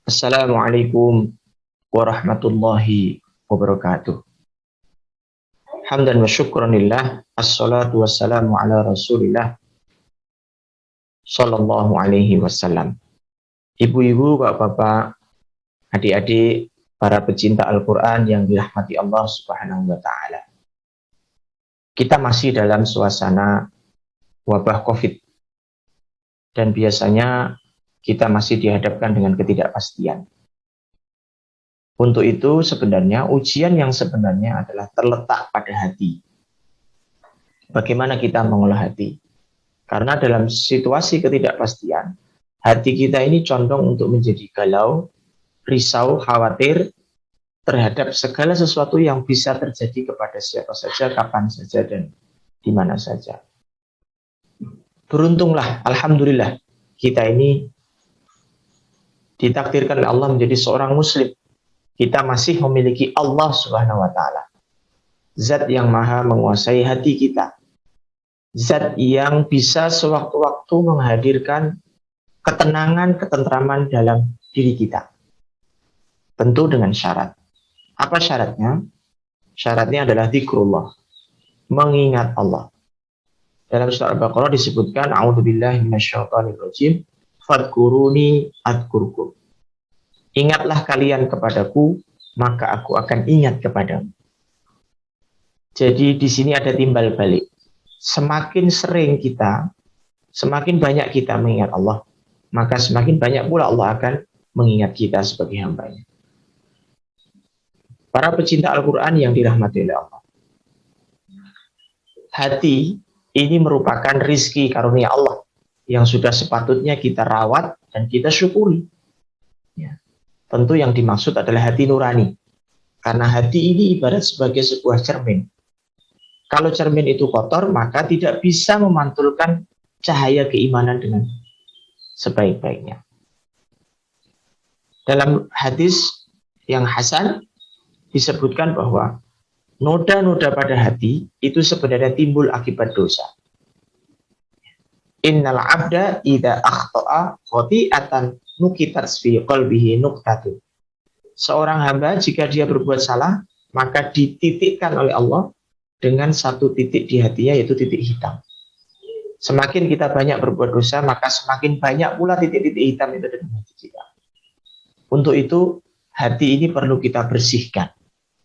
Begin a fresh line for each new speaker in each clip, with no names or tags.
Assalamualaikum warahmatullahi wabarakatuh. Hamdan wa syukran lillah. Assalatu wassalamu ala rasulillah sallallahu alaihi wasallam. Ibu-ibu, bapak-bapak, adik-adik, para pecinta Al-Quran yang dirahmati Allah subhanahu wa ta'ala. Kita masih dalam suasana wabah COVID. Dan biasanya kita masih dihadapkan dengan ketidakpastian. Untuk itu sebenarnya ujian yang sebenarnya adalah terletak pada hati. Bagaimana kita mengolah hati? Karena dalam situasi ketidakpastian, hati kita ini condong untuk menjadi galau, risau, khawatir terhadap segala sesuatu yang bisa terjadi kepada siapa saja, kapan saja, dan di mana saja. Beruntunglah, alhamdulillah, kita ini ditakdirkan oleh Allah menjadi seorang muslim. Kita masih memiliki Allah subhanahu wa ta'ala. Zat yang maha menguasai hati kita. Zat yang bisa sewaktu-waktu menghadirkan ketenangan, ketentraman dalam diri kita. Tentu dengan syarat. Apa syaratnya? Syaratnya adalah zikrullah. Mengingat Allah. Dalam surah Al-Baqarah disebutkan, A'udzubillahi minasyaitonirrajim, fadkuruni adkurkum. Ingatlah kalian kepadaku, maka aku akan ingat kepadamu. Jadi di sini ada timbal balik. Semakin sering kita, semakin banyak kita mengingat Allah, maka semakin banyak pula Allah akan mengingat kita sebagai hamba-Nya. Para pecinta Al-Quran yang dirahmati oleh Allah. Hati ini merupakan rizki karunia Allah yang sudah sepatutnya kita rawat dan kita syukuri. Ya. Tentu yang dimaksud adalah hati nurani. Karena hati ini ibarat sebagai sebuah cermin. Kalau cermin itu kotor, maka tidak bisa memantulkan cahaya keimanan dengan sebaik-baiknya. Dalam hadis yang hasan, disebutkan bahwa noda-noda pada hati itu sebenarnya timbul akibat dosa. Innal abda idza akhta'a khati'atan nukitat fi qalbihi nuqtatun. Seorang hamba jika dia berbuat salah, maka dititikkan oleh Allah dengan satu titik di hatinya, yaitu titik hitam. Semakin kita banyak berbuat dosa, maka semakin banyak pula titik-titik hitam itu dalam hati kita. Untuk itu, hati ini perlu kita bersihkan,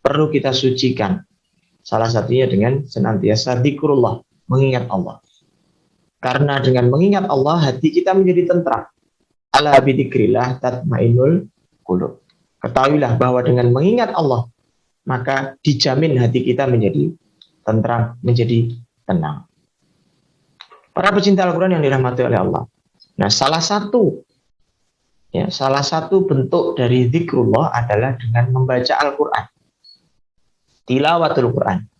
perlu kita sucikan. Salah satunya dengan senantiasa zikrullah, mengingat Allah. Karena dengan mengingat Allah, hati kita menjadi tentram. Ala bidzikrillah tatmainnul qulub. Ketahuilah bahwa dengan mengingat Allah, maka dijamin hati kita menjadi tentram, menjadi tenang. Para pecinta Al-Quran yang dirahmati oleh Allah. Nah, salah satu bentuk dari zikrullah adalah dengan membaca Al-Quran. Tilawatul Quran.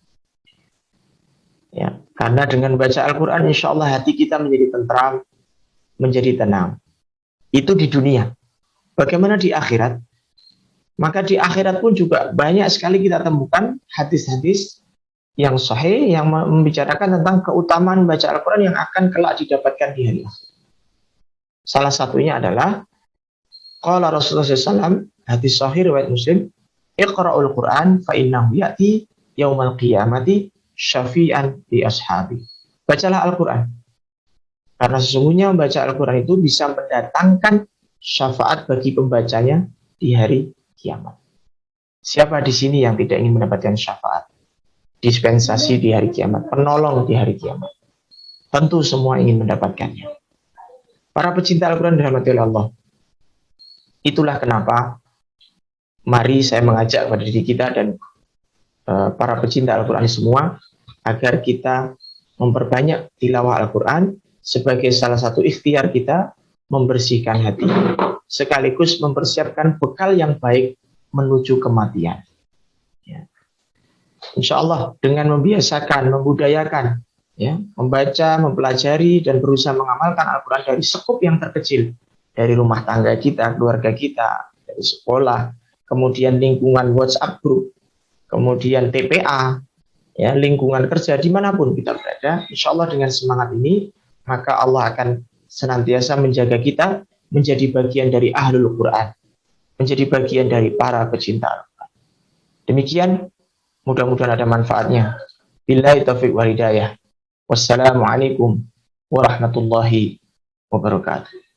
Ya, karena dengan membaca Al-Quran, insya Allah hati kita menjadi tentram, menjadi tenang. Itu di dunia. Bagaimana di akhirat? Maka di akhirat pun juga banyak sekali kita temukan hadis-hadis yang sahih yang membicarakan tentang keutamaan membaca Al-Quran yang akan kelak didapatkan di hari akhir. Salah satunya adalah qala Rasulullah SAW, hadis sahih riwayat Muslim, Iqra'ul Quran fa innahu ya'ti yaumal qiyamati syafi'an li ashabi. Bacalah Al-Quran. Karena sesungguhnya membaca Al-Quran itu bisa mendatangkan syafaat bagi pembacanya di hari kiamat. Siapa di sini yang tidak ingin mendapatkan syafaat? Dispensasi di hari kiamat, penolong di hari kiamat. Tentu semua ingin mendapatkannya. Para pecinta Al-Quran dirahmati oleh Allah. Itulah kenapa mari saya mengajak kepada diri kita dan para pecinta Al-Quran semua agar kita memperbanyak tilawah Al-Quran sebagai salah satu ikhtiar kita membersihkan hati, sekaligus mempersiapkan bekal yang baik menuju kematian. Ya. Insya Allah dengan membiasakan, membudayakan, ya, membaca, mempelajari dan berusaha mengamalkan Al-Quran dari sekup yang terkecil, dari rumah tangga kita, keluarga kita, dari sekolah, kemudian lingkungan WhatsApp group, kemudian TPA, ya, lingkungan kerja, dimanapun kita berada, insya Allah dengan semangat ini, maka Allah akan senantiasa menjaga kita menjadi bagian dari ahlul Quran, menjadi bagian dari para pecinta Al-Quran. Demikian, mudah-mudahan ada manfaatnya. Billahi taufiq wal hidayah. Wassalamualaikum warahmatullahi wabarakatuh.